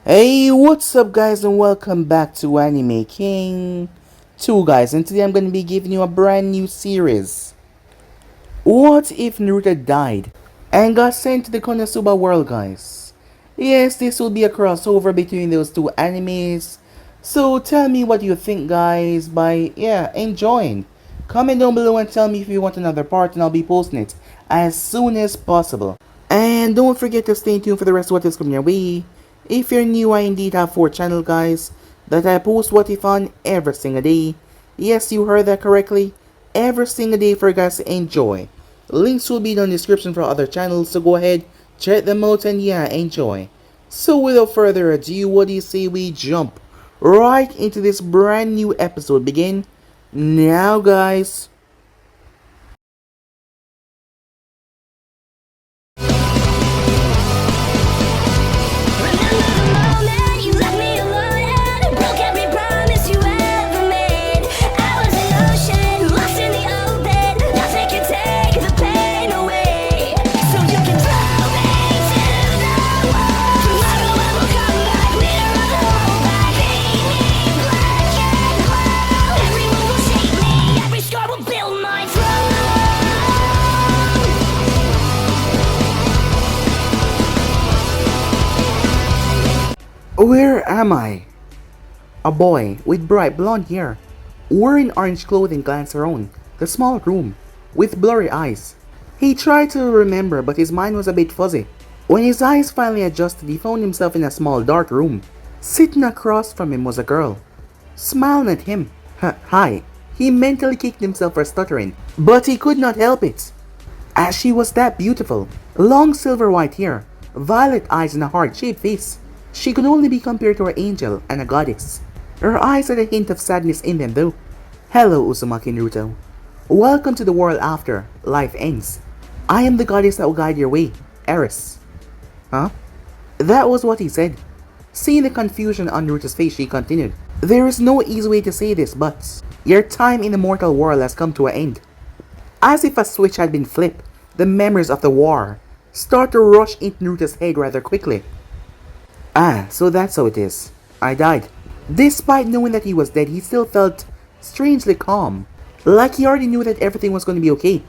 Hey, what's up guys and welcome back to Anime King 2 guys, and today I'm going to be giving you a brand new series. What if Naruto died and got sent to the Konosuba world guys? Yes, this will be a crossover between those two animes. So tell me what you think guys by enjoying. Comment down below and tell me if you want another part and I'll be posting it as soon as possible. And don't forget to stay tuned for the rest of what is coming your way. If you're new, I indeed have 4 channels guys that I post what if on every single day. Yes, you heard that correctly. Every single day for you guys to enjoy. Links will be in the description for other channels, so go ahead, check them out and enjoy. So without further ado, what do you say we jump right into this brand new episode? Begin now guys. Where am I? A boy with bright blonde hair, wearing orange clothing glanced around the small room with blurry eyes. He tried to remember, but his mind was a bit fuzzy. When his eyes finally adjusted, he found himself in a small dark room. Sitting across from him was a girl, smiling at him. Hi. He mentally kicked himself for stuttering, but he could not help it, as she was that beautiful. Long silver white hair, violet eyes and a heart-shaped face. She could only be compared to an angel and a goddess. Her eyes had a hint of sadness in them though. Hello Uzumaki Naruto. Welcome to the world after life ends. I am the goddess that will guide your way, Eris. Huh? That was what he said. Seeing the confusion on Naruto's face, she continued. There is no easy way to say this, but your time in the mortal world has come to an end. As if a switch had been flipped, the memories of the war start to rush into Naruto's head rather quickly. Ah, so that's how it is. I died. Despite knowing that he was dead, he still felt strangely calm. Like he already knew that everything was going to be okay.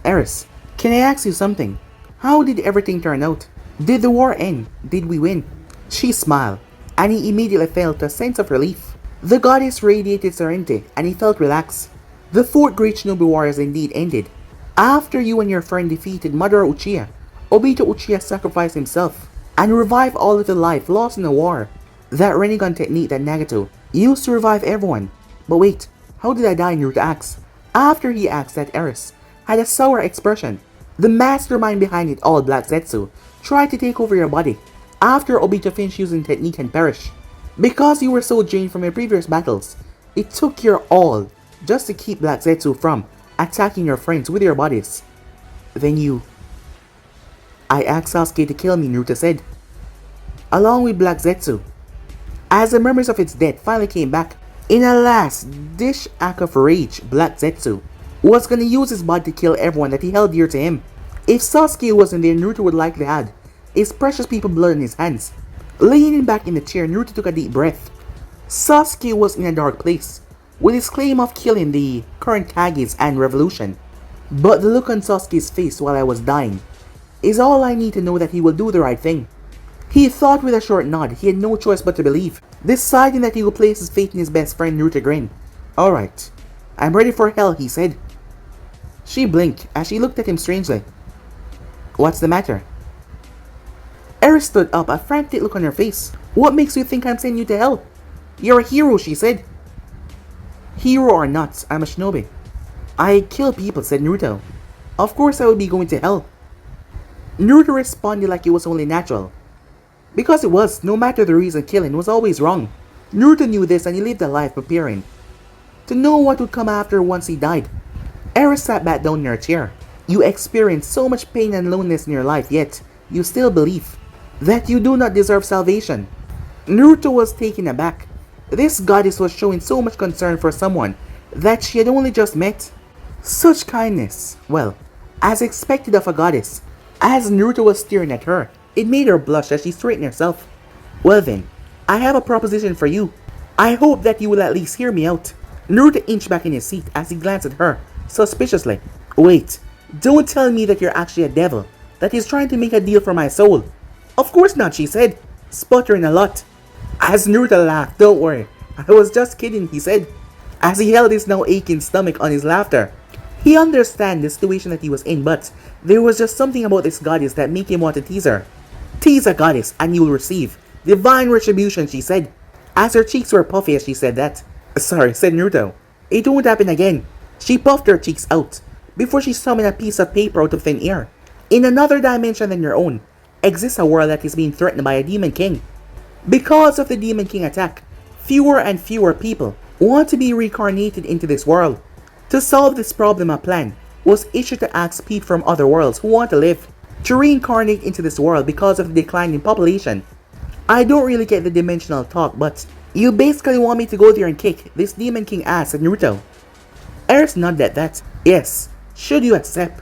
Eris, can I ask you something? How did everything turn out? Did the war end? Did we win? She smiled, and he immediately felt a sense of relief. The goddess radiated serenity, and he felt relaxed. The fourth great shinobi war has indeed ended. After you and your friend defeated Madara Uchiha, Obito Uchiha sacrificed himself and revived all of the life lost in the war. That Rinnegan technique that Nagato used to revive everyone. But wait, how did I die? Naruto asked. After he asked that, Eris had a sour expression. The mastermind behind it all, Black Zetsu, tried to take over your body after Obito finished using technique and perished. Because you were so drained from your previous battles, it took your all just to keep Black Zetsu from attacking your friends with your bodies. Then I asked Sasuke to kill me, Naruto said, along with Black Zetsu. As the memories of its death finally came back, in a last-ditch act of rage, Black Zetsu was gonna use his body to kill everyone that he held dear to him. If Sasuke wasn't there, Naruto would likely have his precious people blood in his hands. Leaning back in the chair, Naruto took a deep breath. Sasuke was in a dark place, with his claim of killing the current Kages and revolution. But the look on Sasuke's face while I was dying is all I need to know that he will do the right thing. He thought with a short nod. He had no choice but to believe, deciding that he would place his faith in his best friend. Naruto grinned. Alright, I'm ready for hell, he said. She blinked as she looked at him strangely. What's the matter? Eris stood up, a frantic look on her face. What makes you think I'm sending you to hell? You're a hero, she said. Hero or not, I'm a shinobi. I kill people, said Naruto. Of course I would be going to hell. Naruto responded like it was only natural. Because it was, no matter the reason, killing was always wrong. Naruto knew this and he lived a life preparing to know what would come after once he died. Eris sat back down in her chair. You experienced so much pain and loneliness in your life, yet you still believe that you do not deserve salvation. Naruto was taken aback. This goddess was showing so much concern for someone that she had only just met. Such kindness, well, as expected of a goddess. As Naruto was staring at her, it made her blush as she straightened herself. Well then, I have a proposition for you. I hope that you will at least hear me out. Naruto inched back in his seat as he glanced at her, suspiciously. Wait, don't tell me that you're actually a devil, that is trying to make a deal for my soul. Of course not, she said, sputtering a lot. As Naruto laughed, don't worry, I was just kidding, he said, as he held his now aching stomach on his laughter. He understood the situation that he was in, but there was just something about this goddess that made him want to tease her. Tease a goddess and you will receive divine retribution, she said, as her cheeks were puffy as she said that. Sorry, said Naruto. It won't happen again. She puffed her cheeks out before she summoned a piece of paper out of thin air. In another dimension than your own, exists a world that is being threatened by a demon king. Because of the demon king attack, fewer and fewer people want to be reincarnated into this world. To solve this problem, a plan was issued to ask people from other worlds who want to live to reincarnate into this world because of the decline in population. I don't really get the dimensional talk, but you basically want me to go there and kick this demon king ass, said Naruto. Eris nodded at that. Yes, should you accept,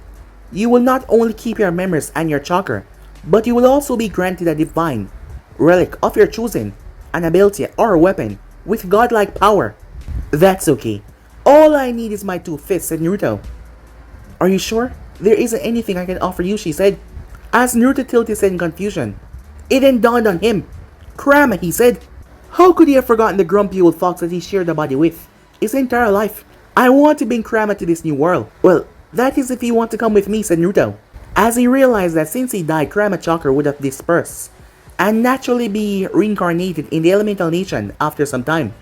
you will not only keep your memories and your chakra, but you will also be granted a divine relic of your choosing, an ability or a weapon with godlike power. That's okay. All I need is my 2 fists, said Naruto. Are you sure? There isn't anything I can offer you, she said, as Naruto tilted his head in confusion. It then dawned on him. Kurama, he said. How could he have forgotten the grumpy old fox that he shared a body with his entire life? I want to bring Kurama to this new world. Well, that is if you want to come with me, said Naruto, as he realized that since he died, Kurama chakra would have dispersed and naturally be reincarnated in the elemental nation after some time.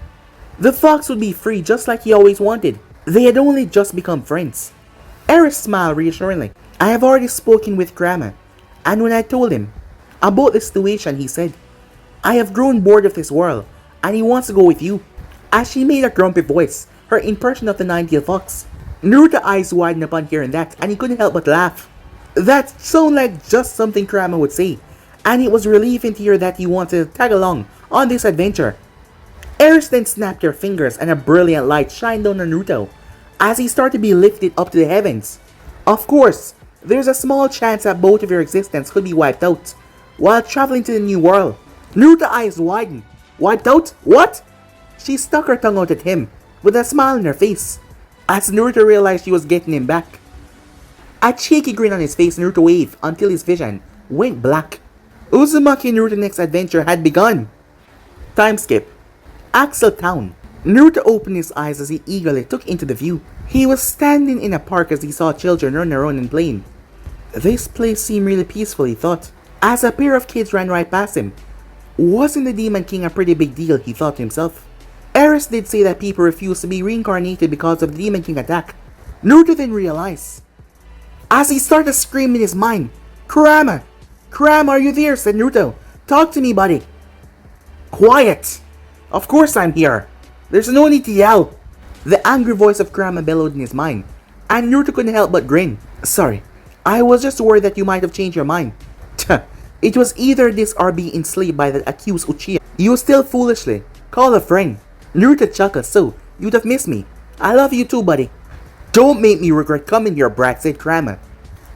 The fox would be free just like he always wanted. They had only just become friends. Eris smiled reassuringly. I have already spoken with Kurama, and when I told him about the situation, he said, I have grown bored of this world, and he wants to go with you. As she made a grumpy voice, her impression of the nine-tailed fox, Naruto's eyes widened upon hearing that, and he couldn't help but laugh. That sounded like just something Kurama would say, and it was relieving to hear that he wanted to tag along on this adventure. Eris then snapped her fingers and a brilliant light shined on Naruto as he started to be lifted up to the heavens. Of course, there's a small chance that both of your existence could be wiped out while traveling to the new world. Naruto's eyes widened. Wiped out? What? She stuck her tongue out at him with a smile on her face as Naruto realized she was getting him back. A cheeky grin on his face, Naruto waved until his vision went black. Uzumaki and Naruto's next adventure had begun. Time skip. Axel Town. Naruto opened his eyes as he eagerly took into the view. He was standing in a park as he saw children run around and playing. This place seemed really peaceful, he thought, as a pair of kids ran right past him. Wasn't the Demon King a pretty big deal, he thought to himself. Eris did say that people refused to be reincarnated because of the Demon King attack. Naruto then realized, as he started screaming in his mind, Kurama! Kurama, are you there? Said Naruto. Talk to me, buddy. Quiet! Of course I'm here. There's no need to yell. The angry voice of Kurama bellowed in his mind, and Naruto couldn't help but grin. Sorry, I was just worried that you might have changed your mind. It was either this or be enslaved by the accused Uchiha. You still foolishly call a friend. Naruto chuckled, so you'd have missed me. I love you too, buddy. Don't make me regret coming here, brat, said Kurama,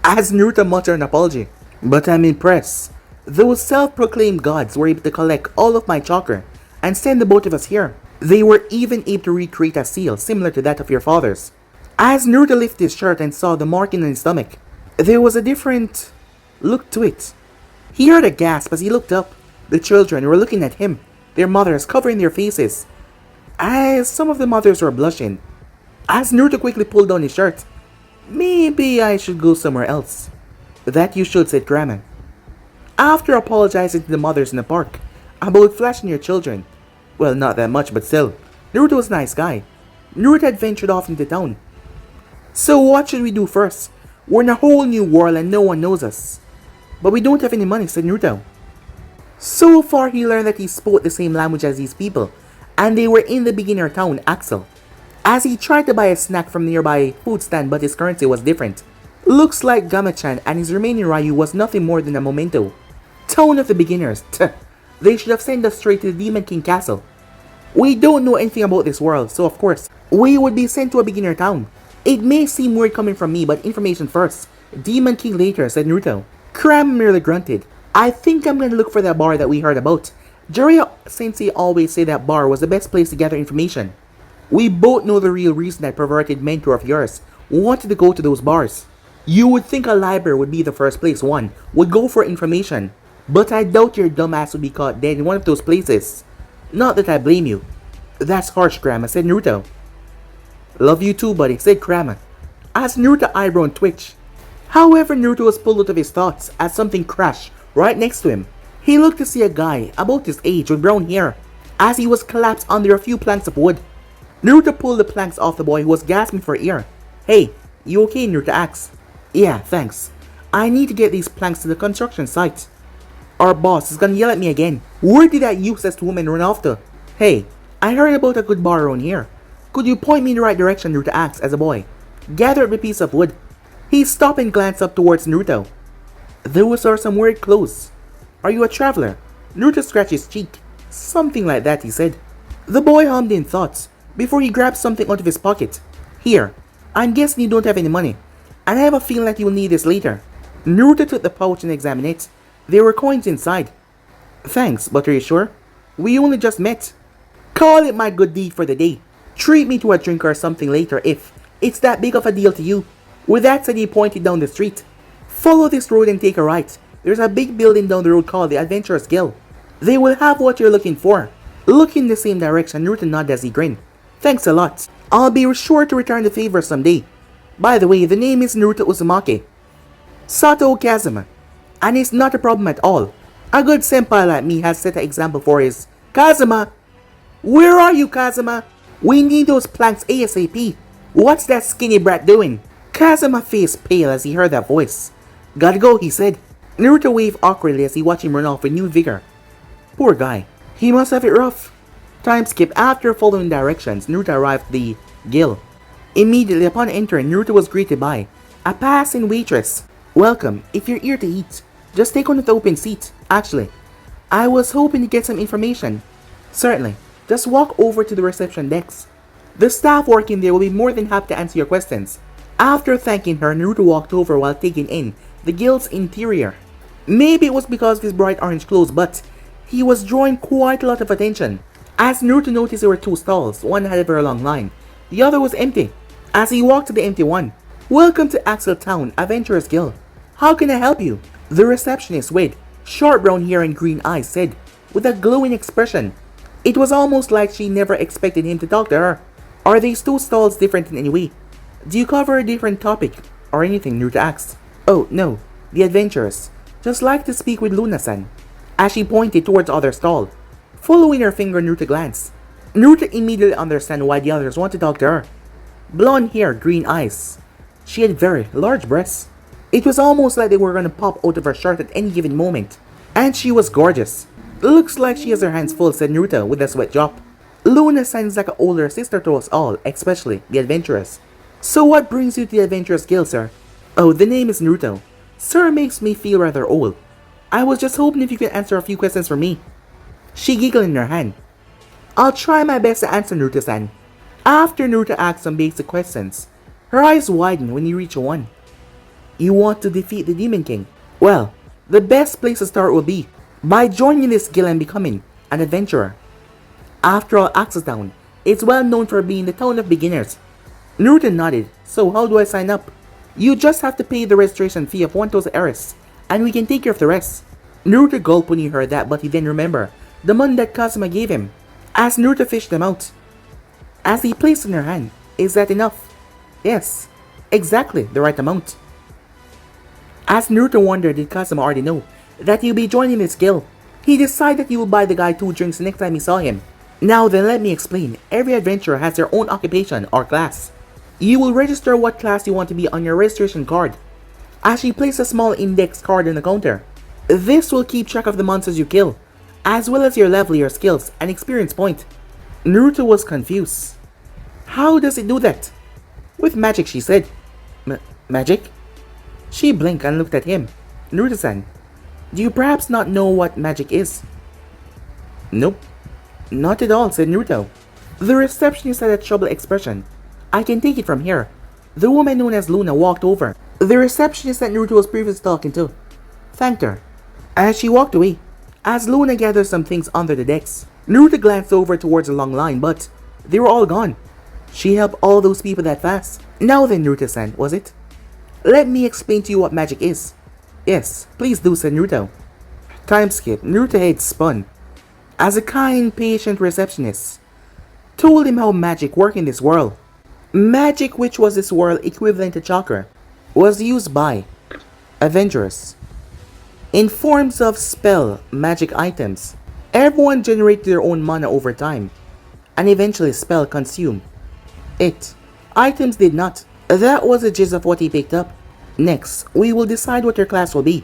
as Naruto muttered an apology. But I'm impressed. Those self-proclaimed gods were able to collect all of my chakra and send the both of us here. They were even able to recreate a seal similar to that of your father's. As Naruto lifted his shirt and saw the marking on his stomach, there was a different look to it. He heard a gasp as he looked up. The children were looking at him, their mothers covering their faces, as some of the mothers were blushing. As Naruto quickly pulled down his shirt, maybe I should go somewhere else. That you should, said Kurama. After apologizing to the mothers in the park about flashing your children, well, not that much, but still, Naruto was a nice guy. Naruto had ventured off into town. So what should we do first? We're in a whole new world and no one knows us. But we don't have any money, said Naruto. So far he learned that he spoke the same language as these people, and they were in the beginner town, Axel. As he tried to buy a snack from nearby food stand, but his currency was different. Looks like Gamachan and his remaining Ryu was nothing more than a memento. Town of the beginners. They should have sent us straight to the Demon King Castle. We don't know anything about this world, so of course, we would be sent to a beginner town. It may seem weird coming from me, but information first. Demon King later, said Naruto. Kurama merely grunted. I think I'm gonna look for that bar that we heard about. Jiraiya Sensei always said that bar was the best place to gather information. We both know the real reason that perverted mentor of yours wanted to go to those bars. You would think a library would be the first place one would go for information, but I doubt your dumbass would be caught dead in one of those places. Not that I blame you. That's harsh, Grandma, said Naruto. Love you too, buddy, said Grandma, as Naruto's eyebrow twitched. However, Naruto was pulled out of his thoughts as something crashed right next to him. He looked to see a guy about his age with brown hair as he was collapsed under a few planks of wood. Naruto pulled the planks off the boy who was gasping for air. Hey, you okay? Naruto asked. Yeah, thanks. I need to get these planks to the construction site. Our boss is gonna yell at me again. Where did that useless woman run off to? Hey, I heard about a good bar around here. Could you point me in the right direction? Naruto asked as a boy gathered a piece of wood. He stopped and glanced up towards Naruto. Those are some weird clothes. Are you a traveler? Naruto scratched his cheek. Something like that, he said. The boy hummed in thoughts before he grabbed something out of his pocket. Here, I'm guessing you don't have any money, and I have a feeling that you'll need this later. Naruto took the pouch and examined it. There were coins inside. Thanks, but are you sure? We only just met. Call it my good deed for the day. Treat me to a drink or something later if it's that big of a deal to you. With that said, he pointed down the street. Follow this road and take a right. There's a big building down the road called the Adventurers Guild. They will have what you're looking for. Look in the same direction. Naruto nodded as he grinned. Thanks a lot. I'll be sure to return the favor someday. By the way, the name is Naruto Uzumaki. Sato Kazuma. And it's not a problem at all. A good senpai like me has set an example for his. Kazuma! Where are you, Kazuma? We need those planks ASAP. What's that skinny brat doing? Kazuma faced pale as he heard that voice. Gotta go, he said. Naruto waved awkwardly as he watched him run off with new vigor. Poor guy. He must have it rough. Time skip. After following directions, Naruto arrived at the guild. Immediately upon entering, Naruto was greeted by a passing waitress. Welcome. If you're here to eat, just take one of the open seat. Actually, I was hoping to get some information. Certainly. Just walk over to the reception desk. The staff working there will be more than happy to answer your questions. After thanking her, Naruto walked over while taking in the guild's interior. Maybe it was because of his bright orange clothes, but he was drawing quite a lot of attention. As Naruto noticed, there were two stalls. One had a very long line. The other was empty. As he walked to the empty one, welcome to Axel Town, Adventurers Guild. How can I help you? The receptionist with short brown hair and green eyes said, with a glowing expression. It was almost like she never expected him to talk to her. Are these two stalls different in any way? Do you cover a different topic or anything? Naruto asked. Oh, no. The adventurers. Just like to speak with Luna-san. As she pointed towards the other stall. Following her finger, Naruto glanced. Naruto immediately understood why the others wanted to talk to her. Blonde hair, green eyes. She had very large breasts. It was almost like they were going to pop out of her shirt at any given moment. And she was gorgeous. Looks like she has her hands full, said Naruto with a sweat drop. Luna-san is like an older sister to us all, especially the adventurers. So what brings you to the Adventurers Guild, sir? Oh, the name is Naruto. Sir makes me feel rather old. I was just hoping if you could answer a few questions for me. She giggled in her hand. I'll try my best to answer, Naruto-san. After Naruto asked some basic questions, her eyes widened when he reached one. You want to defeat the Demon King? Well, the best place to start will be by joining this guild and becoming an adventurer. After all, Axel Town is well known for being the town of beginners. Naruto nodded. So how do I sign up? You just have to pay the registration fee of 1,000 Eris, and we can take care of the rest. Naruto gulped when he heard that, but he then remembered the money that Kazuma gave him. As Naruto fished them out, as he placed in her hand, is that enough? Yes, exactly the right amount. As Naruto wondered, did Kazuma already know that he'll be joining this guild? He decided that he would buy the guy 2 drinks the next time he saw him. Now then, let me explain. Every adventurer has their own occupation or class. You will register what class you want to be on your registration card. As she placed a small index card on the counter. This will keep track of the monsters you kill, as well as your level, your skills, and experience point. Naruto was confused. How does it do that? With magic, she said. Magic? She blinked and looked at him. Naruto-san, do you perhaps not know what magic is? Nope. Not at all, said Naruto. The receptionist had a troubled expression. I can take it from here. The woman known as Luna walked over. The receptionist that Naruto was previously talking to thanked her. As she walked away, as Luna gathers some things under the decks. Naruto glanced over towards the long line, but they were all gone. She helped all those people that fast. Now then, Naruto-san, was it? Let me explain to you what magic is. Yes, please do, said Naruto. Time skip. Naruto head spun, as a kind, patient receptionist told him how magic worked in this world. Magic, which was this world equivalent to chakra, was used by adventurers in forms of spell magic items. Everyone generated their own mana over time, and eventually spell consumed it. Items did not. That was the gist of what he picked up. Next, we will decide what your class will be.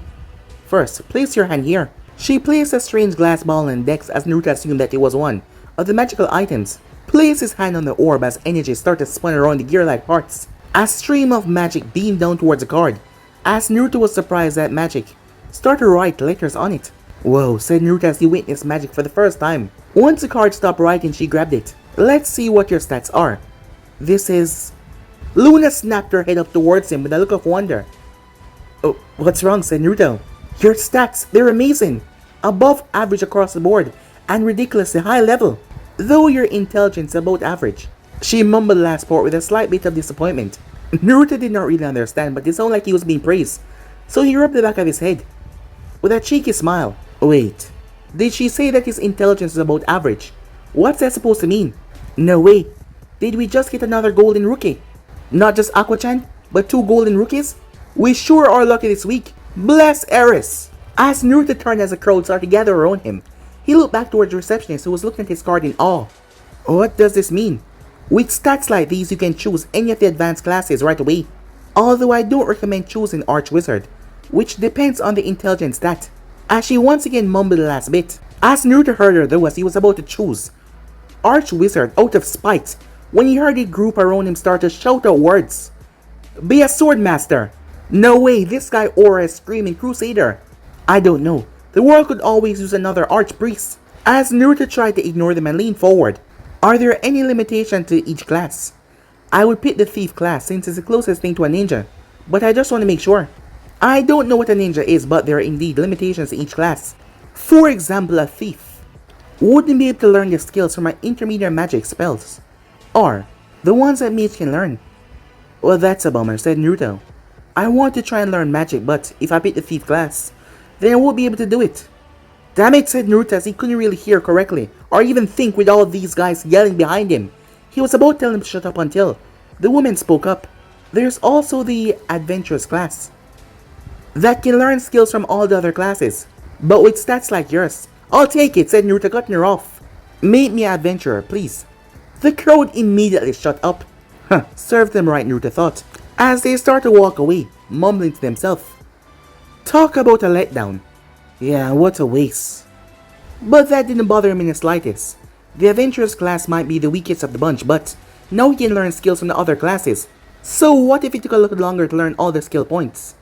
First, place your hand here. She placed a strange glass ball on Dex as Naruto assumed that it was one of the magical items. Placed his hand on the orb as energy started spinning around the gear-like parts. A stream of magic beamed down towards the card. As Naruto was surprised that magic started to write letters on it. Whoa, said Naruto as he witnessed magic for the first time. Once the card stopped writing, she grabbed it. Let's see what your stats are. This is... Luna snapped her head up towards him with a look of wonder. Oh, what's wrong, said Naruto. Your stats, they're amazing. Above average across the board, and ridiculously high level. Though your intelligence is about average. She mumbled the last part with a slight bit of disappointment. Naruto did not really understand, but it sounded like he was being praised. So he rubbed the back of his head with a cheeky smile. Wait, did she say that his intelligence is about average? What's that supposed to mean? No way. Did we just get another golden rookie? Not just Aqua-chan, but 2 golden rookies? We sure are lucky this week. Bless Eris! As Naruto turned as the crowd started to gather around him, he looked back towards the receptionist who was looking at his card in awe. What does this mean? With stats like these, you can choose any of the advanced classes right away. Although I don't recommend choosing Archwizard, which depends on the intelligence stat. As she once again mumbled the last bit. As Naruto heard her though as he was about to choose Archwizard out of spite, when he heard the group around him start to shout out words. Be a swordmaster! No way, this guy aura is screaming crusader. I don't know. The world could always use another archpriest. As Naruto tried to ignore them and lean forward. Are there any limitations to each class? I would pick the thief class since it's the closest thing to a ninja, but I just want to make sure. I don't know what a ninja is, but there are indeed limitations to each class. For example, a thief wouldn't be able to learn the skills from my intermediate magic spells, or the ones that mage can learn. Well, that's a bummer, said Naruto. I want to try and learn magic, but if I pick the thief class, then I won't be able to do it. Damn it, said Naruto as he couldn't really hear correctly, or even think with all these guys yelling behind him. He was about to tell him to shut up until the woman spoke up. There's also the adventurous class that can learn skills from all the other classes, but with stats like yours. I'll take it, said Naruto, cutting her off. Make me an adventurer, please. The crowd immediately shut up. Huh, served them right, Naruto thought, as they start to walk away, mumbling to themselves. Talk about a letdown. Yeah, what a waste. But that didn't bother him in the slightest. The adventurous class might be the weakest of the bunch, but now he can learn skills from the other classes. So what if it took a little longer to learn all the skill points?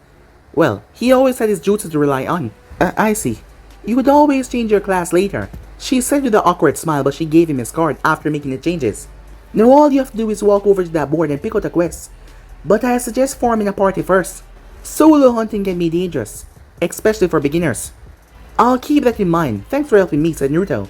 Well, he always had his jutsu to rely on. I see. You would always change your class later, she said with an awkward smile, but she gave him his card after making the changes. Now all you have to do is walk over to that board and pick out a quest. But I suggest forming a party first. Solo hunting can be dangerous, especially for beginners. I'll keep that in mind. Thanks for helping me, said Naruto.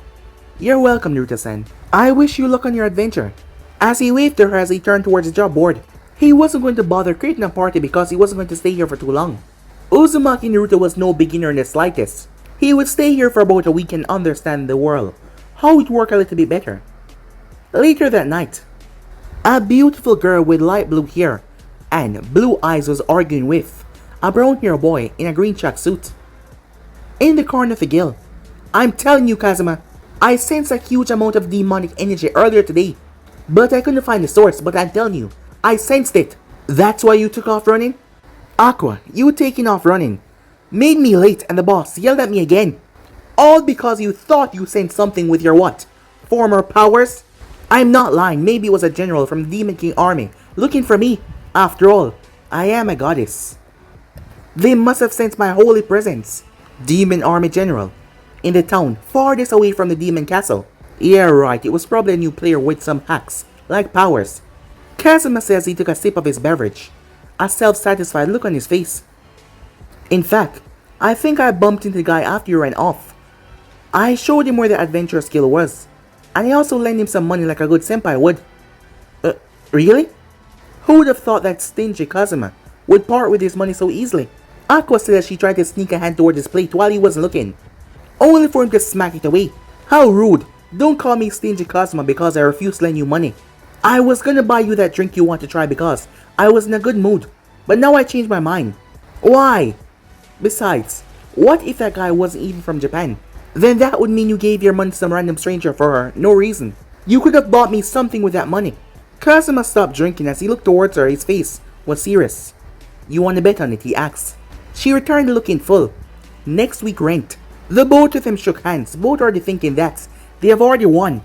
You're welcome, Naruto-san. I wish you luck on your adventure. As he waved to her as he turned towards the job board. He wasn't going to bother creating a party because he wasn't going to stay here for too long. Uzumaki Naruto was no beginner in the slightest. He would stay here for about a week and understand the world, how it worked a little bit better. Later that night, a beautiful girl with light blue hair and blue eyes was arguing with a brown-haired boy in a green tracksuit. In the corner of the guild, I'm telling you, Kazuma, I sensed a huge amount of demonic energy earlier today, but I couldn't find the source. But I'm telling you, I sensed it. That's why you took off running? Aqua, you taking off running made me late and the boss yelled at me again. All because you thought you sensed something with your what? Former powers? I'm not lying, maybe it was a general from the Demon King army looking for me. After all, I am a goddess. They must have sensed my holy presence. Demon army general. In the town, farthest away from the demon castle. Yeah, right, it was probably a new player with some hacks, like powers. Kazuma says he took a sip of his beverage, a self-satisfied look on his face. In fact, I think I bumped into the guy after you ran off. I showed him where the adventure skill was, and I also lent him some money like a good senpai would. Uh, really? Who would have thought that stingy Kazuma would part with his money so easily? Aqua said that she tried to sneak a hand toward his plate while he wasn't looking, only for him to smack it away. How rude! Don't call me stingy Kazuma because I refuse to lend you money. I was gonna buy you that drink you want to try because I was in a good mood, but now I changed my mind. Why? Besides, what if that guy wasn't even from Japan? Then that would mean you gave your money to some random stranger for no reason. You could have bought me something with that money. Kazuma stopped drinking as he looked towards her. His face was serious. You want to bet on it? He asked. She returned looking full. Next week rent. The both of them shook hands, both already thinking that they have already won.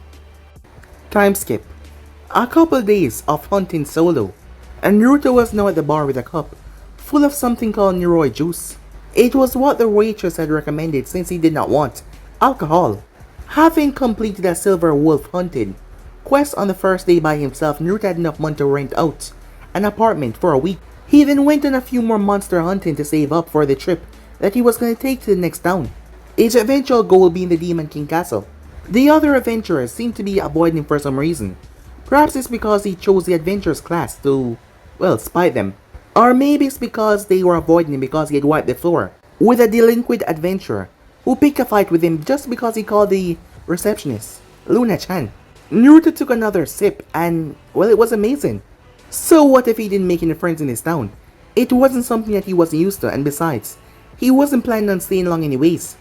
Time skip. A couple days of hunting solo, and Naruto was now at the bar with a cup, full of something called Neroi juice. It was what the waitress had recommended since he did not want alcohol. Having completed a silver wolf hunting quest on the first day by himself, Naruto had enough money to rent out an apartment for a week. He then went on a few more monster hunting to save up for the trip that he was going to take to the next town, its eventual goal being the Demon King Castle. The other adventurers seemed to be avoiding him for some reason. Perhaps it's because he chose the adventurers class to, well, spite them. Or maybe it's because they were avoiding him because he had wiped the floor with a delinquent adventurer who picked a fight with him just because he called the receptionist Luna-chan. Naruto took another sip and, well, it was amazing. So what if he didn't make any friends in his town? It wasn't something that he wasn't used to, and besides, he wasn't planning on staying long anyways.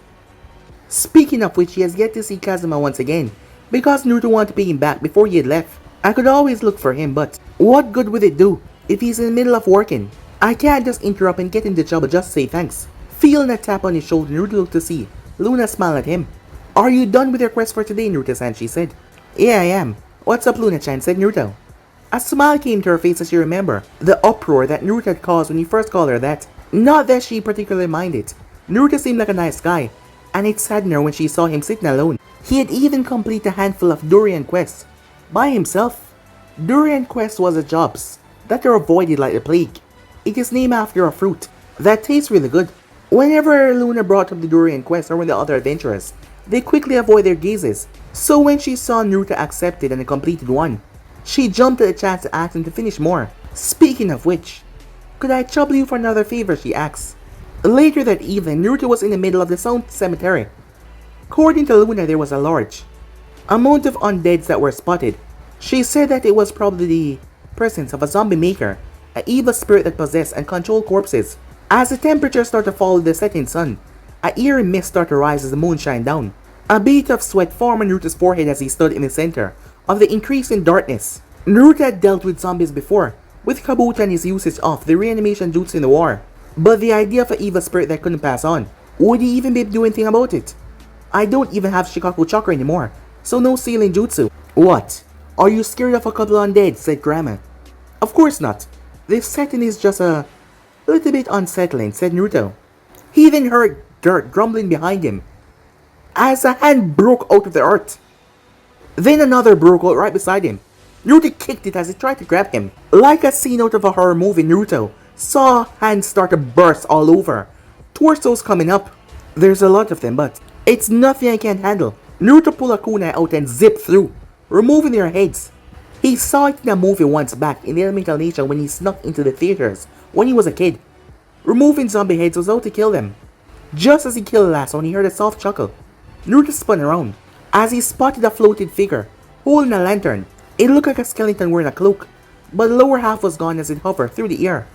Speaking of which, he has yet to see Kazuma once again, because Naruto wanted to pay him back before he had left. I could always look for him, but what good would it do if he's in the middle of working? I can't just interrupt and get into trouble just to say thanks. Feeling a tap on his shoulder, Naruto looked to see Luna smile at him. Are you done with your quest for today, Naruto-san? She said. Yeah, I am. What's up, Luna-chan? Said Naruto. A smile came to her face as she remembered the uproar that Naruto had caused when he first called her that. Not that she particularly minded. Naruto seemed like a nice guy, and it saddened her when she saw him sitting alone. He had even completed a handful of durian quests by himself. Durian quest was a jobs that are avoided like the plague. It is named after a fruit that tastes really good. Whenever Luna brought up the durian quest or when the other adventurers, they quickly avoid their gazes. So when she saw Naruto accepted and completed one, she jumped at the chance to ask him to finish more. Speaking of which, could I trouble you for another favor? She asked. Later that evening, Naruto was in the middle of the Sound Cemetery. According to Luna, there was a large amount of undeads that were spotted. She said that it was probably the presence of a zombie maker, an evil spirit that possessed and controlled corpses. As the temperature started to fall with the setting sun, a eerie mist started to rise as the moon shined down. A bead of sweat formed on Naruto's forehead as he stood in the center of the increasing darkness. Naruto had dealt with zombies before, with Kabuto and his usage of the reanimation jutsu in the war. But the idea of an evil spirit that couldn't pass on, would he even be able to do anything about it? I don't even have Shikaku chakra anymore, so no sealing jutsu. What? Are you scared of a couple of undead? Said Grandma. Of course not. This setting is just a little bit unsettling, said Naruto. He then heard dirt grumbling behind him as a hand broke out of the earth. Then another broke out right beside him. Naruto kicked it as it tried to grab him. Like a scene out of a horror movie, Naruto saw hands start to burst all over. Torsos coming up. There's a lot of them, but it's nothing I can't handle. Naruto pulled a kunai out and zipped through, removing their heads. He saw it in a movie once back in the Elemental Nation when he snuck into the theaters when he was a kid. Removing zombie heads was out to kill them. Just as he killed the last one, he heard a soft chuckle. Naruto spun around as he spotted a floating figure holding a lantern. It looked like a skeleton wearing a cloak, but the lower half was gone as it hovered through the air.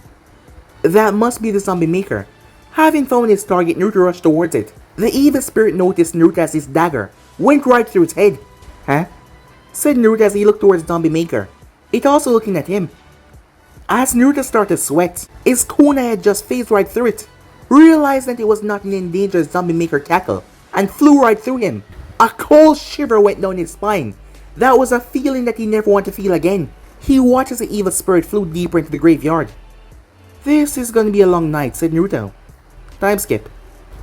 That must be the zombie maker. Having found his target, Naruto rushed towards it. The evil spirit noticed Naruto as his dagger went right through its head. Huh? Said Naruto as he looked towards the zombie maker, it also looking at him. As Naruto started to sweat, his kunai had just phased right through it. Realized that it was not an endangered zombie maker cackle, and flew right through him. A cold shiver went down his spine. That was a feeling that he never wanted to feel again. He watched as the evil spirit flew deeper into the graveyard. This is gonna be a long night, said Naruto. Time skip.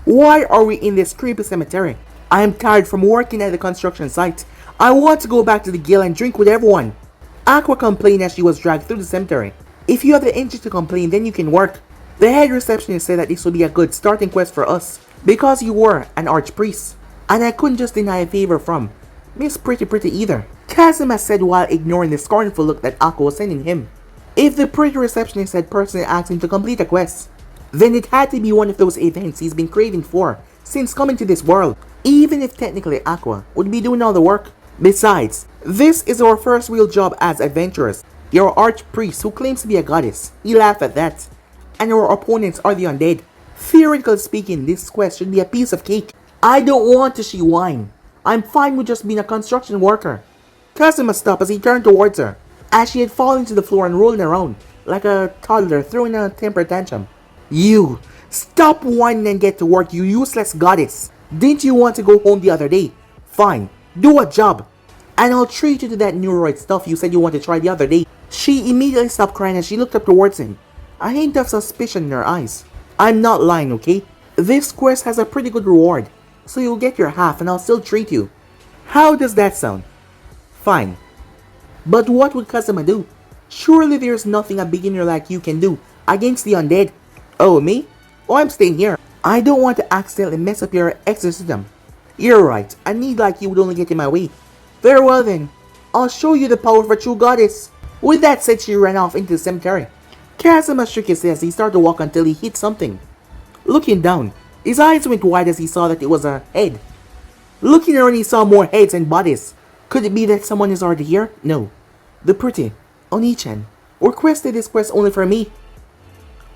Why are we in this creepy cemetery? I am tired from working at the construction site. I want to go back to the guild and drink with everyone. Aqua complained as she was dragged through the cemetery. If you have the energy to complain, then you can work. The head receptionist said that this would be a good starting quest for us, because you were an archpriest. And I couldn't just deny a favor from Miss Pretty Pretty either. Kazuma said while ignoring the scornful look that Aqua was sending him. If the pretty receptionist had personally asked him to complete a quest, then it had to be one of those events he's been craving for since coming to this world, even if technically Aqua would be doing all the work. Besides, this is our first real job as adventurers. Your archpriest who claims to be a goddess, he laughed at that. And our opponents are the undead. Theoretically speaking, this quest should be a piece of cake. I don't want to see wine. I'm fine with just being a construction worker. Kazuma stopped as he turned towards her, as she had fallen to the floor and rolling around like a toddler throwing a temper tantrum. You! Stop whining and get to work, you useless goddess! Didn't you want to go home the other day? Fine, do a job! And I'll treat you to that neuroid stuff you said you wanted to try the other day. She immediately stopped crying as she looked up towards him, a hint of suspicion in her eyes. I'm not lying, okay? This quest has a pretty good reward, so you'll get your half and I'll still treat you. How does that sound? Fine. But what would Kazuma do? Surely there's nothing a beginner like you can do against the undead. Oh, me? Oh, I'm staying here. I don't want to accidentally mess up your exorcism. You're right, a need like you would only get in my way. Very well then, I'll show you the power of a true goddess. With that said, she ran off into the cemetery. Kazuma shook his head as he started to walk until he hit something. Looking down, his eyes went wide as he saw that it was a head. Looking around, he saw more heads and bodies. Could it be that someone is already here? No. The pretty Oni-chan requested this quest only for me.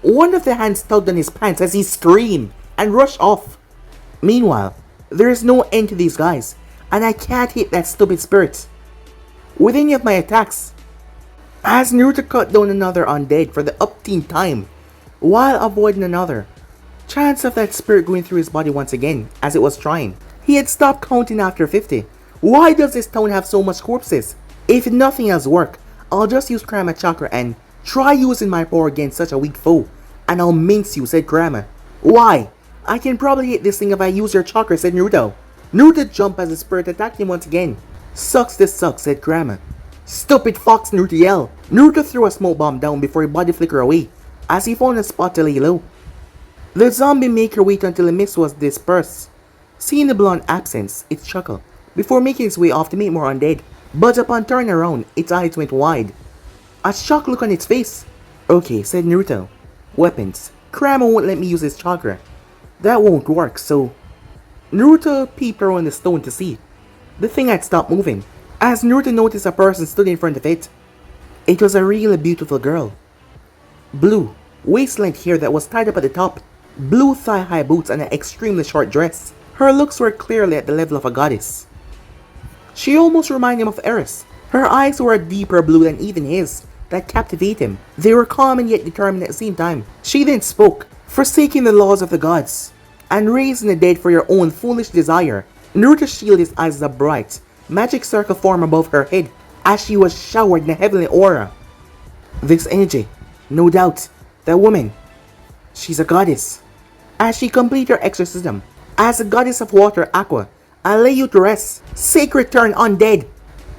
One of the hands tugged on his pants as he screamed and rushed off. Meanwhile, there is no end to these guys, and I can't hit that stupid spirit with any of my attacks. As Naruto cut down another undead for the umpteenth time, while avoiding another chance of that spirit going through his body once again, as it was trying. He had stopped counting after 50. Why does this town have so much corpses? If nothing else works, I'll just use Kurama Chakra and try using my power against such a weak foe, and I'll mince you, said Kurama. Why? I can probably hit this thing if I use your chakra, said Naruto. Naruto jumped as the spirit attacked him once again. Sucks this sucks, said Kurama. Stupid fox, Naruto yelled. Naruto threw a smoke bomb down before he body flickered away, as he found a spot to lay low. The zombie maker waited until the mist was dispersed. Seeing the blonde absence, it chuckled, before making its way off to meet more undead. But upon turning around, its eyes went wide. A shocked look on its face. Okay, said Naruto. Weapons. Kurama won't let me use his chakra. That won't work, so... Naruto peeped around the stone to see. The thing had stopped moving, as Naruto noticed a person stood in front of it. It was a really beautiful girl. Blue, waist-length hair that was tied up at the top. Blue thigh-high boots and an extremely short dress. Her looks were clearly at the level of a goddess. She almost reminded him of Eris. Her eyes were a deeper blue than even his, that captivated him. They were calm and yet determined at the same time. She then spoke, forsaking the laws of the gods, and raising the dead for your own foolish desire. Naruto shielded his eyes as a bright, magic circle formed above her head, as she was showered in a heavenly aura. This energy, no doubt, that woman, she's a goddess. As she completed her exorcism, as the goddess of water, Aqua, I lay you to rest, sacred turn undead.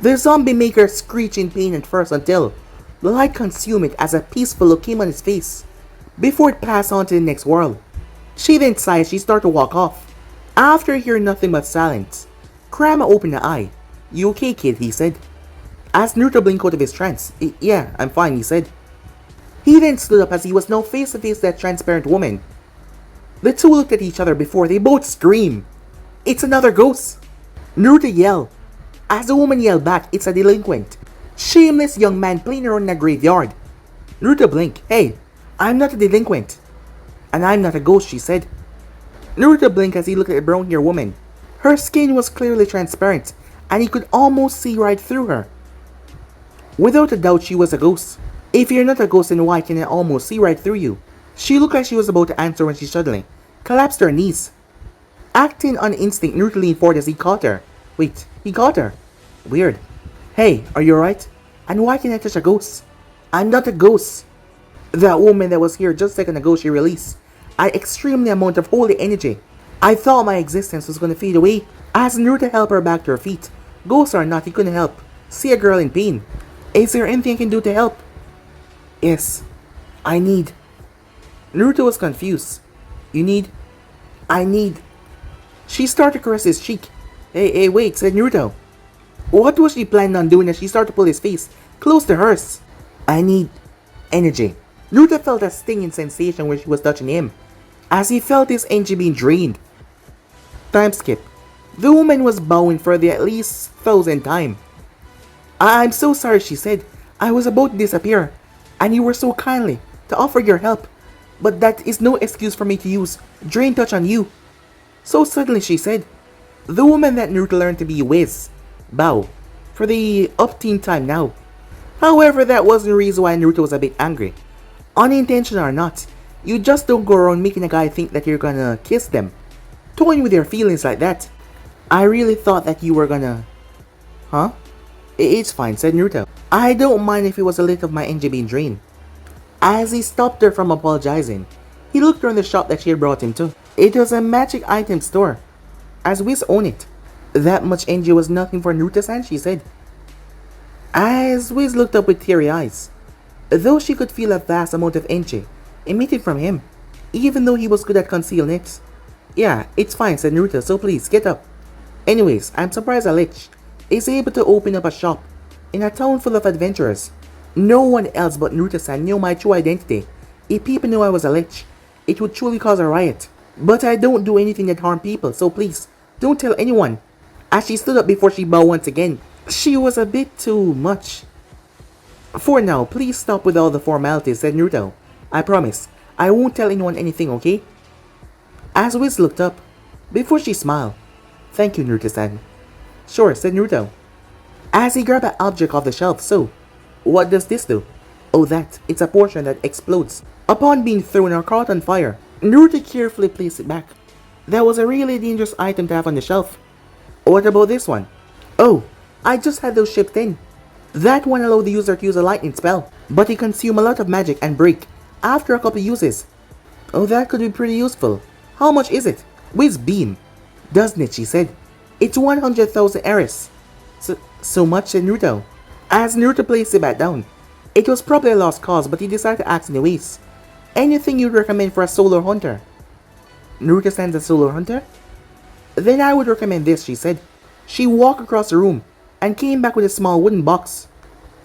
The zombie maker screeched in pain at first until the light consumed it as a peaceful look came on his face, before it passed on to the next world. She then sighed as she started to walk off. After hearing nothing but silence, Kurama opened an eye. You okay, kid? He said. As Naruto blinked out of his trance. Yeah, I'm fine, he said. He then stood up as he was now face to face with that transparent woman. The two looked at each other before they both screamed. It's another ghost! Naruto yelled. As the woman yelled back, it's a delinquent. Shameless young man playing around in a graveyard. Naruto blinked. Hey, I'm not a delinquent. And I'm not a ghost, she said. Naruto blinked as he looked at the brown-haired woman. Her skin was clearly transparent, and he could almost see right through her. Without a doubt, she was a ghost. If you're not a ghost, then why can I almost see right through you? She looked like she was about to answer when she suddenly collapsed to her knees. Acting on instinct, Naruto leaned forward as he caught her. Wait, he caught her? Weird. Hey, are you alright? And why can't I touch a ghost? I'm not a ghost. That woman that was here just a second ago, she released an extremely amount of holy energy. I thought my existence was going to fade away. As Naruto helped her back to her feet. Ghost or not, he couldn't help. See a girl in pain. Is there anything I can do to help? Yes. I need. Naruto was confused. You need? I need. She started to caress his cheek. Hey, wait, said Naruto. What was she planning on doing as she started to pull his face close to hers? I need energy. Naruto felt a stinging sensation when she was touching him, as he felt his energy being drained. Time skip. The woman was bowing for the at least 1,000th time. I'm so sorry, she said. I was about to disappear, and you were so kindly to offer your help, but that is no excuse for me to use drain touch on you. So suddenly she said, the woman that Naruto learned to be Wiz, bow, for the upteenth time now. However, that wasn't the reason why Naruto was a bit angry. Unintentional or not, you just don't go around making a guy think that you're gonna kiss them, toying with their feelings like that. I really thought that you were gonna... Huh? It's fine, said Naruto. I don't mind if it was a little of my energy being drained. As he stopped her from apologizing, he looked around the shop that she had brought him to. It was a magic item store, as Wiz owned it. That much energy was nothing for Naruto-san, she said. As Wiz looked up with teary eyes, though she could feel a vast amount of energy emitted from him, even though he was good at concealing it. Yeah, it's fine, said Naruto, so please, get up. Anyways, I'm surprised a lich is able to open up a shop in a town full of adventurers. No one else but Naruto-san knew my true identity. If people knew I was a lich, it would truly cause a riot. But I don't do anything that harm people, so please, don't tell anyone. As she stood up before she bowed once again, she was a bit too much. For now, please stop with all the formalities, said Naruto. I promise, I won't tell anyone anything, okay? As Wiz looked up, before she smiled, thank you, Naruto-san. Sure, said Naruto. As he grabbed an object off the shelf, so, what does this do? Oh, it's a portion that explodes upon being thrown or caught on fire. Naruto carefully placed it back. That was a really dangerous item to have on the shelf. What about this one? Oh, I just had those shipped in. That one allowed the user to use a lightning spell, but it consumed a lot of magic and break after a couple uses. Oh, that could be pretty useful. How much is it? Wiz beam. Doesn't it, she said. It's 100,000 Eris. So much, said Naruto. As Naruto placed it back down, it was probably a lost cause, but he decided to ask anyways. Anything you'd recommend for a solar hunter? Naruto stands a solar hunter? Then I would recommend this, she said. She walked across the room and came back with a small wooden box.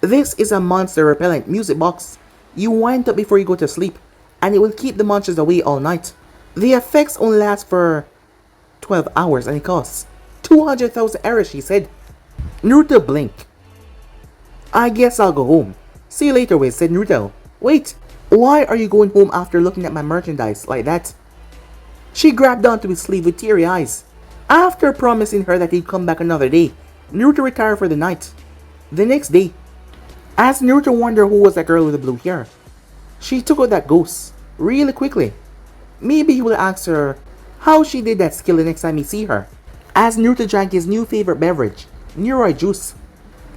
This is a monster repellent music box. You wind up before you go to sleep, and it will keep the monsters away all night. The effects only last for 12 hours and it costs 200,000 Eris, she said. Naruto blinked. I guess I'll go home. See you later, Wiz, said Naruto. Wait, why are you going home after looking at my merchandise like that? She grabbed onto his sleeve with teary eyes. After promising her that he'd come back another day, Naruto retired for the night. The next day, as Naruto wondered who was that girl with the blue hair, she took out that ghost really quickly. Maybe he will ask her how she did that skill the next time he see her. As Naruto drank his new favorite beverage, Neroi juice.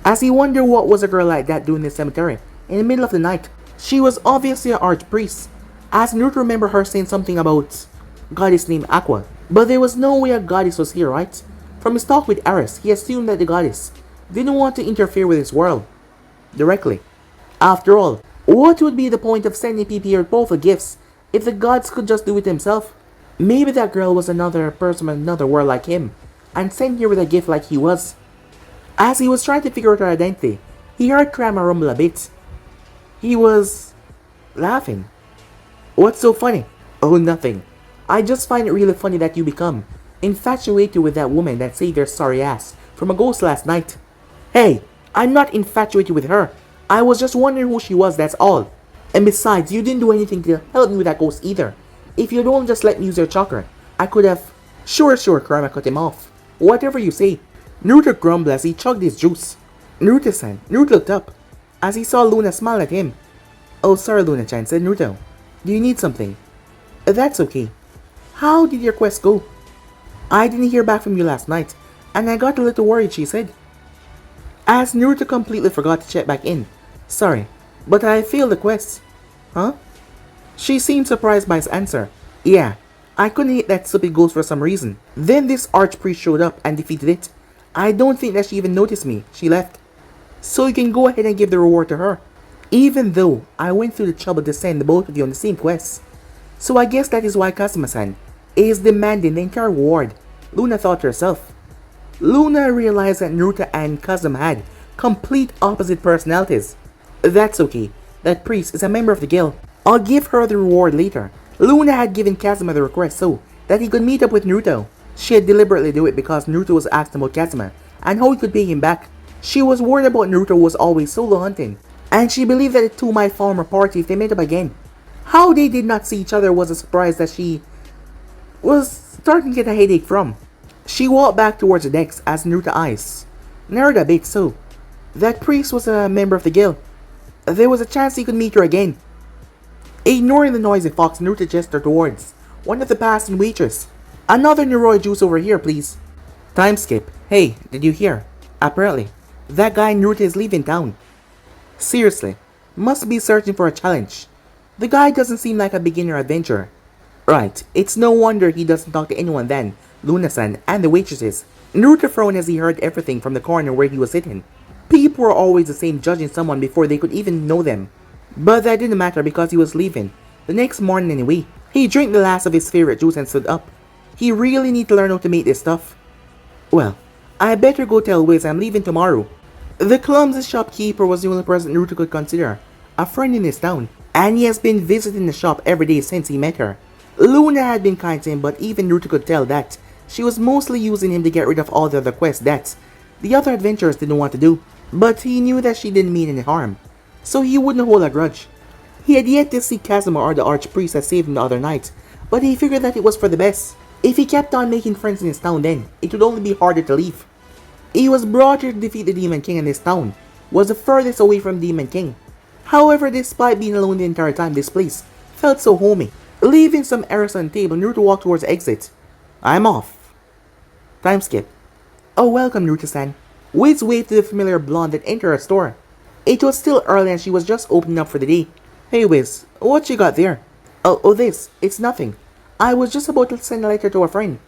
As he wondered what was a girl like that doing in the cemetery in the middle of the night. She was obviously an archpriest, as Naruto remembered her saying something about goddess named Aqua. But there was no way a goddess was here, right? From his talk with Aris, he assumed that the goddess didn't want to interfere with his world directly. After all, what would be the point of sending people here both with gifts if the gods could just do it himself? Maybe that girl was another person from another world like him, and sent here with a gift like he was. As he was trying to figure out her identity, he heard Kurama rumble a bit. He was laughing. What's so funny? Oh, nothing. I just find it really funny that you become infatuated with that woman that saved your sorry ass from a ghost last night. Hey, I'm not infatuated with her. I was just wondering who she was, that's all. And besides, you didn't do anything to help me with that ghost either. If you don't just let me use your chakra, I could have... Sure, Kurama cut him off. Whatever you say. Naruto grumbled as he chugged his juice. Naruto-san. Naruto looked up as he saw Luna smile at him. Oh, sorry, Luna-chan, said Naruto. Do you need something? That's okay. How did your quest go? I didn't hear back from you last night, and I got a little worried, she said. As Naruto completely forgot to check back in. Sorry, but I failed the quest. Huh? She seemed surprised by his answer. Yeah, I couldn't hit that stupid ghost for some reason. Then this archpriest showed up and defeated it. I don't think that she even noticed me. She left. So you can go ahead and give the reward to her. Even though I went through the trouble to send the both of you on the same quest. So I guess that is why Kazuma-san is demanding the entire reward. Luna thought to herself. Luna realized that Naruto and Kazuma had complete opposite personalities. That's okay. That priest is a member of the guild. I'll give her the reward later. Luna had given Kazuma the request so that he could meet up with Naruto. She had deliberately do it because Naruto was asking about Kazuma and how he could pay him back. She was worried about Naruto was always solo hunting, and she believed that the two might form a party if they met up again. How they did not see each other was a surprise that she was starting to get a headache from. She walked back towards the decks as Naruto's eyes narrowed a bit so that priest was a member of the guild. There was a chance he could meet her again. Ignoring the noisy fox, Naruto gestured towards one of the passing waiters. Another Neroi juice over here, please. Time skip. Hey, did you hear? Apparently, that guy Naruto is leaving town. Seriously, must be searching for a challenge. The guy doesn't seem like a beginner adventurer. Right, it's no wonder he doesn't talk to anyone then, Luna-san and the waitresses. Naruto frowned as he heard everything from the corner where he was sitting. People were always the same, judging someone before they could even know them. But that didn't matter because he was leaving the next morning anyway. He drank the last of his favorite juice and stood up. He really need to learn how to make this stuff. Well, I better go tell Wiz I'm leaving tomorrow. The clumsy shopkeeper was the only person Naruto could consider a friend in his town, and he has been visiting the shop every day since he met her. Luna had been kind to him, but even Naruto could tell that she was mostly using him to get rid of all the other quests that the other adventurers didn't want to do. But he knew that she didn't mean any harm, so he wouldn't hold a grudge. He had yet to see Kazuma or the archpriest that saved him the other night, but he figured that it was for the best. If he kept on making friends in his town then, it would only be harder to leave. He was brought here to defeat the Demon King, and his town was the furthest away from Demon King. However, despite being alone the entire time, this place felt so homey. Leaving some errands on the table, Naruto walked towards the exit. I'm off. Time skip. Oh, welcome, Naruto-san. Wiz waved to the familiar blonde that entered her store. It was still early and she was just opening up for the day. Hey Wiz, what you got there? Oh, this. It's nothing. I was just about to send a letter to a friend.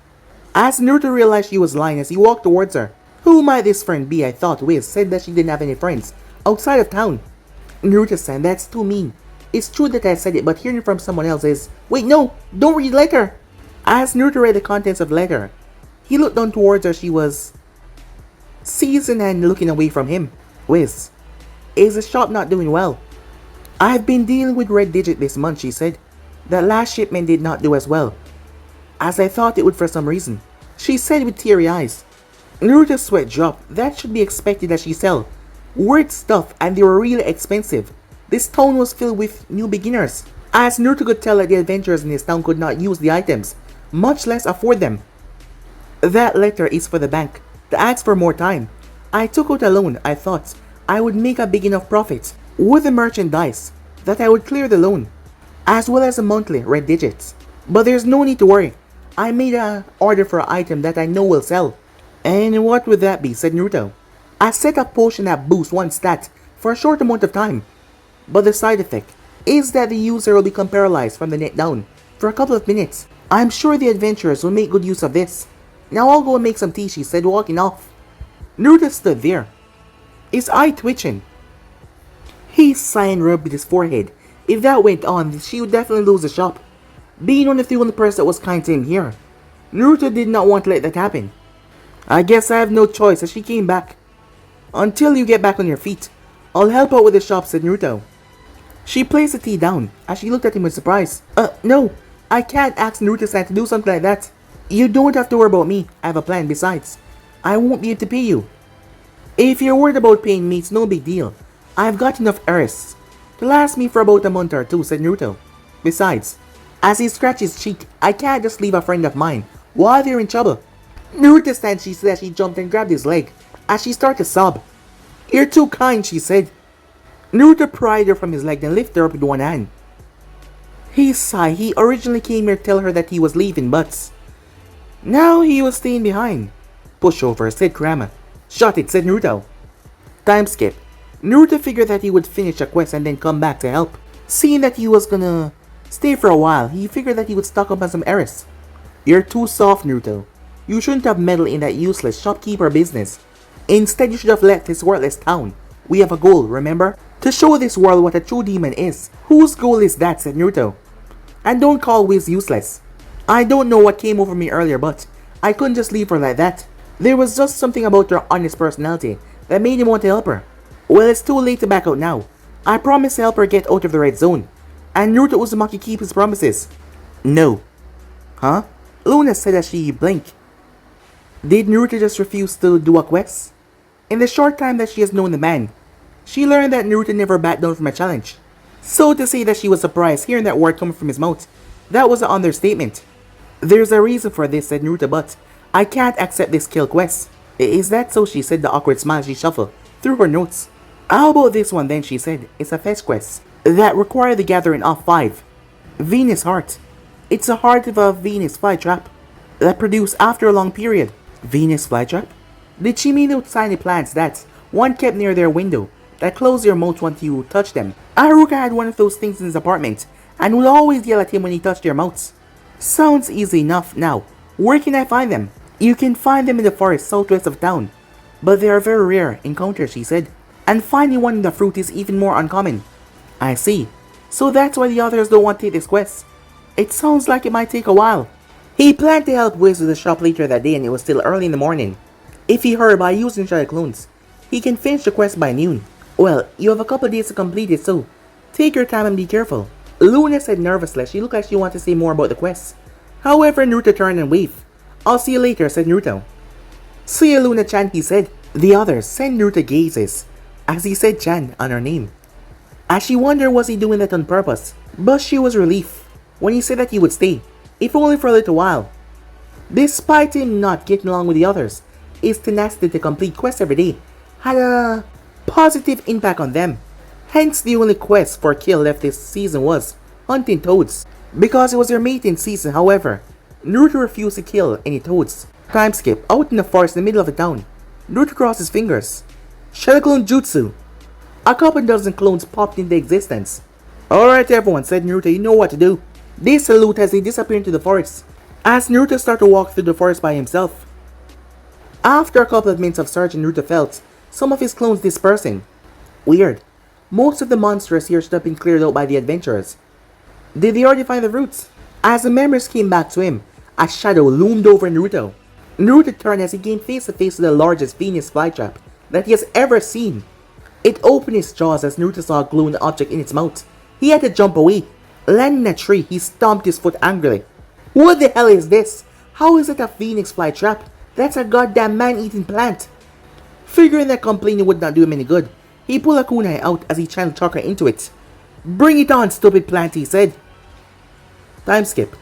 As Naruto realized she was lying as he walked towards her. Who might this friend be? I thought. Wiz said that she didn't have any friends outside of town. Naruto-san, that's too mean. It's true that I said it, but hearing it from someone else is... Wait, no! Don't read the letter! As Naruto read the contents of the letter, he looked down towards her. She was seasoned and looking away from him. Wiz, is the shop not doing well? I've been dealing with Red Digit this month, she said. That last shipment did not do as well as I thought it would for some reason, she said with teary eyes. Naruto's sweat dropped. That should be expected as she sell weird stuff and they were really expensive. This town was filled with new beginners. As Naruto could tell that the adventurers in his town could not use the items, much less afford them. That letter is for the bank to ask for more time. I took out a loan. I thought I would make a big enough profit with the merchandise that I would clear the loan, as well as the monthly red digits. But there's no need to worry. I made an order for an item that I know will sell. And what would that be? Said Naruto. I set a potion that boosts one stat for a short amount of time, but the side effect is that the user will become paralyzed from the neck down for a couple of minutes. I'm sure the adventurers will make good use of this. Now I'll go and make some tea, she said, walking off. Naruto stood there, his eye twitching. He sighed and rubbed his forehead. If that went on, she would definitely lose the shop. Being one of the only person that was kind to him here, Naruto did not want to let that happen. I guess I have no choice as she came back. Until you get back on your feet, I'll help out with the shop, said Naruto. She placed the tea down as she looked at him with surprise. No, I can't ask Naruto-san to do something like that. You don't have to worry about me. I have a plan. Besides, I won't be able to pay you. If you're worried about paying me, it's no big deal. I've got enough heirs to last me for about a month or two, said Naruto. Besides, as he scratched his cheek, I can't just leave a friend of mine while they're in trouble. Naruto-san, she said as she jumped and grabbed his leg as she started to sob. You're too kind, she said. Naruto pried her from his leg and lifted her up with one hand. He sighed. He originally came here to tell her that he was leaving, but now he was staying behind. Push over, said Kurama. Shut it, said Naruto. Time skip. Naruto figured that he would finish a quest and then come back to help. Seeing that he was gonna stay for a while, he figured that he would stock up on some errands. You're too soft, Naruto. You shouldn't have meddled in that useless shopkeeper business. Instead, you should have left this worthless town. We have a goal, remember? To show this world what a true demon is. Whose goal is that, said Naruto. And don't call Wiz useless. I don't know what came over me earlier, but I couldn't just leave her like that. There was just something about her honest personality that made him want to help her. Well, it's too late to back out now. I promised to help her get out of the red zone. And Naruto Uzumaki keep his promises. No. Huh? Luna said as she blinked. Did Naruto just refuse to do a quest? In the short time that she has known the man, she learned that Naruto never backed down from a challenge. So to say that she was surprised hearing that word coming from his mouth, that was an understatement. There's a reason for this, said Naruto, but I can't accept this kill quest. Is that so? She said, the awkward smile as she shuffled through her notes. How about this one then, she said. It's a fetch quest that require the gathering of 5 Venus heart. It's a heart of a Venus flytrap that produced after a long period. Venus flytrap? Did she mean those tiny plants that one kept near their window that closed their mouth once you touch them? Haruka had one of those things in his apartment and would always yell at him when he touched their mouths. Sounds easy enough. Now, where can I find them? You can find them in the forest southwest of town, but they are very rare encounters, she said, and finding one in the fruit is even more uncommon. I see. So that's why the others don't want to take this quest. It sounds like it might take a while. He planned to help Wiz with the shop later that day and it was still early in the morning. If he hurried by using shadow clones, he can finish the quest by noon. Well, you have a couple days to complete it, so take your time and be careful. Luna said nervously. She looked like she wanted to say more about the quest. However, Naruto turned and waved. I'll see you later, said Naruto. See you, Luna-chan, he said. The others sent Naruto gazes as he said Chan on her name. As she wondered was he doing that on purpose, but she was relieved when he said that he would stay, if only for a little while. Despite him not getting along with the others, his tenacity to complete quests every day had a positive impact on them. Hence the only quest for kill left this season was hunting toads. Because it was their mating season, however, Naruto refused to kill any toads. Time skip. Out in the forest in the middle of the town, Naruto crossed his fingers. Shadow clone jutsu. A couple dozen clones popped into existence. Alright everyone, said Naruto, you know what to do. They salute as they disappear into the forest. As Naruto started to walk through the forest by himself. After a couple of minutes of searching, Naruto felt some of his clones dispersing. Weird. Most of the monsters here should have been cleared out by the adventurers. Did they already find the roots? As the memories came back to him, a shadow loomed over Naruto. Naruto turned as he came face to face with the largest Venus flytrap that he has ever seen. It opened its jaws as Naruto saw a glowing object in its mouth. He had to jump away. Landing in a tree, he stomped his foot angrily. What the hell is this? How is it a Phoenix flytrap? That's a goddamn man-eating plant. Figuring that complaining would not do him any good, he pulled a kunai out as he channeled chakra into it. Bring it on, stupid plant, he said. Time skip.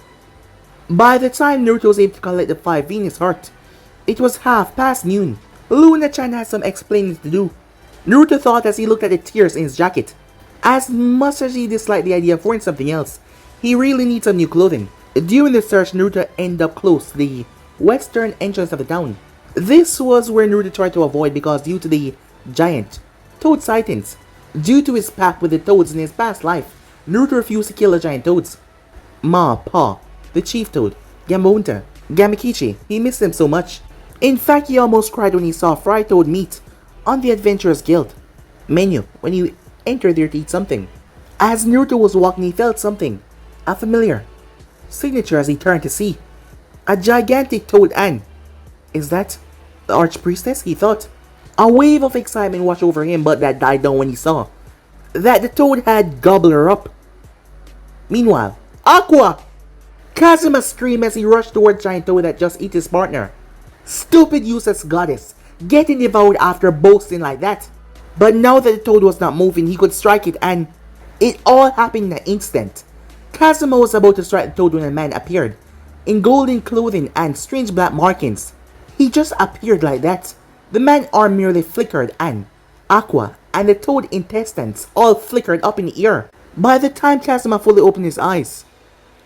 By the time Naruto was able to collect the 5 Venus heart, it was past noon. Luna-chan had some explaining to do. Naruto thought as he looked at the tears in his jacket. As much as he disliked the idea of wearing something else, he really needs some new clothing. During the search, Naruto ended up close to the western entrance of the town. This was where Naruto tried to avoid because due to the giant toad sightings. Due to his pact with the toads in his past life, Naruto refused to kill the giant toads. Ma, Pa, the chief toad, Gambonta, Gamikichi, he missed them so much. In fact, he almost cried when he saw fried toad meat on the Adventurers Guild menu when he entered there to eat something. As Naruto was walking, he felt something, a familiar signature as he turned to see a gigantic toad and is that the archpriestess? He thought. A wave of excitement washed over him, but that died down when he saw that the toad had gobbled her up. Meanwhile, Aqua! Kazuma screamed as he rushed toward giant toad that just ate his partner. Stupid useless goddess, getting devoured after boasting like that. But now that the toad was not moving, he could strike it and it all happened in an instant. Kazuma was about to strike the toad when a man appeared, in golden clothing and strange black markings. He just appeared like that. The man's arm merely flickered and Aqua and the toad intestines all flickered up in the air. By the time Kazuma fully opened his eyes,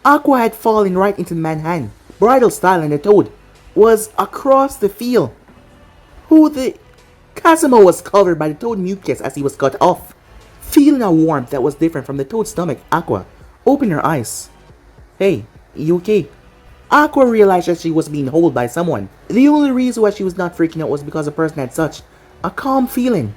Aqua had fallen right into the man's hand, bridal style, and the toad was across the field. Kazuma was covered by the toad mucus as he was cut off. Feeling a warmth that was different from the toad's stomach, Aqua opened her eyes. Hey, you okay? Aqua realized that she was being held by someone. The only reason why she was not freaking out was because the person had such a calm feeling.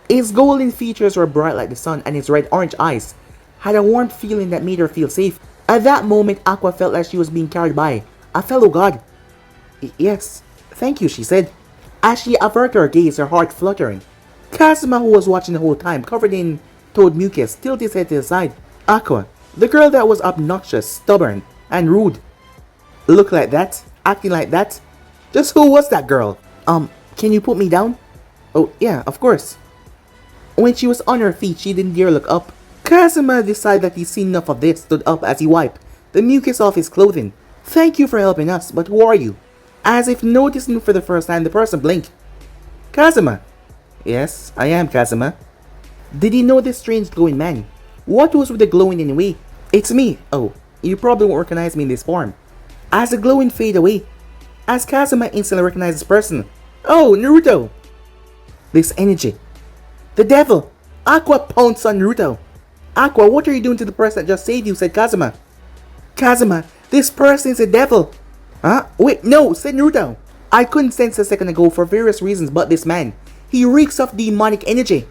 His golden features were bright like the sun and his red-orange eyes had a warm feeling that made her feel safe. At that moment, Aqua felt like she was being carried by a fellow god. Yes, thank you, she said. As she averted her gaze, her heart fluttering. Kazuma, who was watching the whole time, covered in toad mucus, tilted his head to the side. Aqua, the girl that was obnoxious, stubborn, and rude. Look like that? Acting like that? Just who was that girl? Can you put me down? Oh, yeah, of course. When she was on her feet, she didn't dare look up. Kazuma decided that he'd seen enough of this, stood up as he wiped the mucus off his clothing. Thank you for helping us, but who are you? As if noticing for the first time, the person blinked. Kazuma. Yes, I am Kazuma. Did he know this strange glowing man? What was with the glowing anyway? It's me. Oh, you probably won't recognize me in this form. As the glowing faded away, as Kazuma instantly recognized this person. Oh, Naruto! This energy. The devil! Aqua pounced on Naruto. Aqua, what are you doing to the person that just saved you? Said Kazuma. Kazuma, this person is a devil. Huh? Wait, no, said Naruto. I couldn't sense a second ago for various reasons, but this man, he reeks of demonic energy.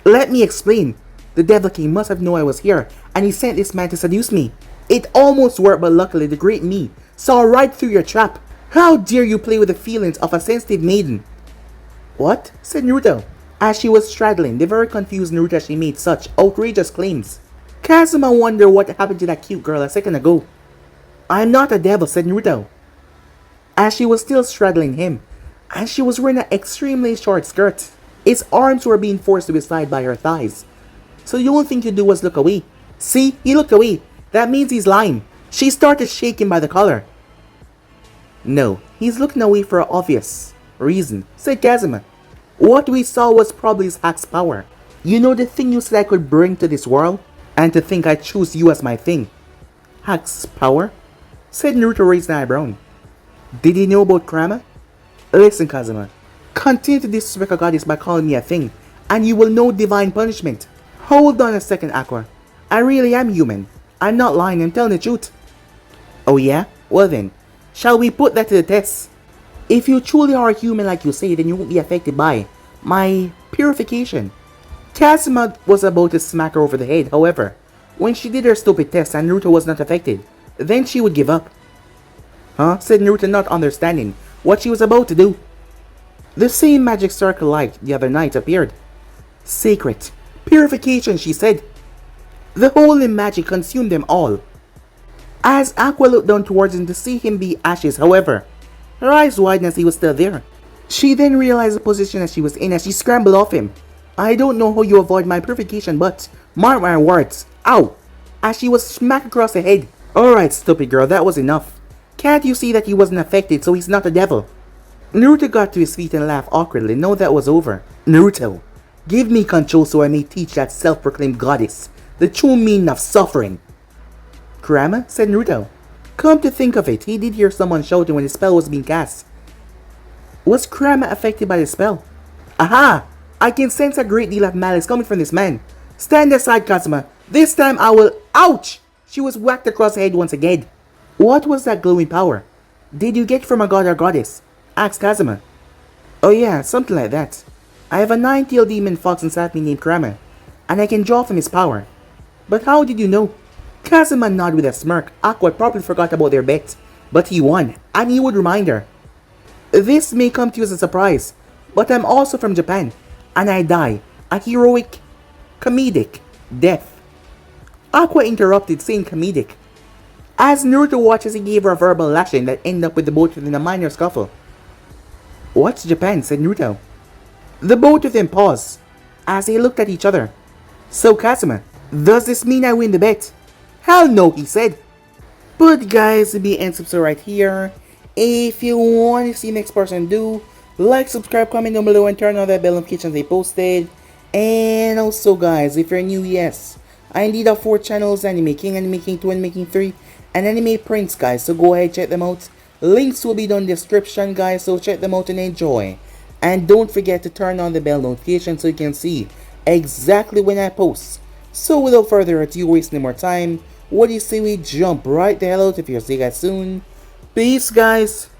Let me explain. The devil king must have known I was here, and he sent this man to seduce me. It almost worked, but luckily the great me saw right through your trap. How dare you play with the feelings of a sensitive maiden? What? Said Naruto. As she was straddling the very confused Naruto as she made such outrageous claims. Kazuma wondered what happened to that cute girl a second ago. I'm not a devil, said Naruto. As she was still straddling him, and she was wearing an extremely short skirt. Its arms were being forced to his side by her thighs. So the only thing to do was look away. See, he looked away. That means he's lying. She started shaking by the collar. No, he's looking away for an obvious reason, said Kazuma. What we saw was probably his hack's power. You know the thing you said I could bring to this world? And to think I choose you as my thing. Hack's power? Said Naruto, raising an eyebrow. Did he know about Kurama? Listen, Kazuma. Continue to disrespect a goddess by calling me a thing, and you will know divine punishment. Hold on a second, Aqua. I really am human. I'm not lying, I'm telling the truth. Oh yeah? Well then, shall we put that to the test? If you truly are human like you say, then you won't be affected by my purification. Kazuma was about to smack her over the head, however, when she did her stupid test and Naruto was not affected, then she would give up. Huh? Said Naruto, not understanding what she was about to do. The same magic circle like the other night appeared. Sacred. Purification, she said. The holy magic consumed them all. As Aqua looked down towards him to see him be ashes, however, her eyes widened as he was still there. She then realized the position that she was in as she scrambled off him. I don't know how you avoid my purification, but mark my words. Ow! As she was smacked across the head. Alright, stupid girl, that was enough. Can't you see that he wasn't affected, so he's not a devil? Naruto got to his feet and laughed awkwardly. Now that was over. Naruto, give me control so I may teach that self-proclaimed goddess the true meaning of suffering. Kurama, said Naruto. Come to think of it, he did hear someone shouting when the spell was being cast. Was Kurama affected by the spell? Aha! I can sense a great deal of malice coming from this man. Stand aside, Kazuma. This time I will... Ouch! She was whacked across the head once again. What was that glowing power? Did you get from a god or goddess? Asked Kazuma. Oh yeah, something like that. I have a 9-tailed demon fox inside me named Kurama, and I can draw from his power. But how did you know? Kazuma nodded with a smirk. Aqua probably forgot about their bet, but he won, and he would remind her. This may come to you as a surprise, but I'm also from Japan, and I die a heroic, comedic death. Aqua interrupted, saying comedic. As Naruto watched as he gave her a verbal lashing that ended up with the both in a minor scuffle. What's Japan? Said Naruto. The both of them paused, as they looked at each other. So Kazuma, does this mean I win the bet? Hell no, he said. But guys, the be end subscribe right here. If you want to see the next person do, like, subscribe, comment down below, and turn on that bell notifications they posted. And also guys, if you're new, yes, I indeed have 4 channels: Anime King, Anime King 2, Anime King 3, and Anime Prince, guys. So go ahead, check them out. Links will be down in the description, guys, so check them out and enjoy. And don't forget to turn on the bell notification so you can see exactly when I post. So without further ado, wasting more time, what do you say we jump right the hell out of here? See you guys soon. Peace, guys.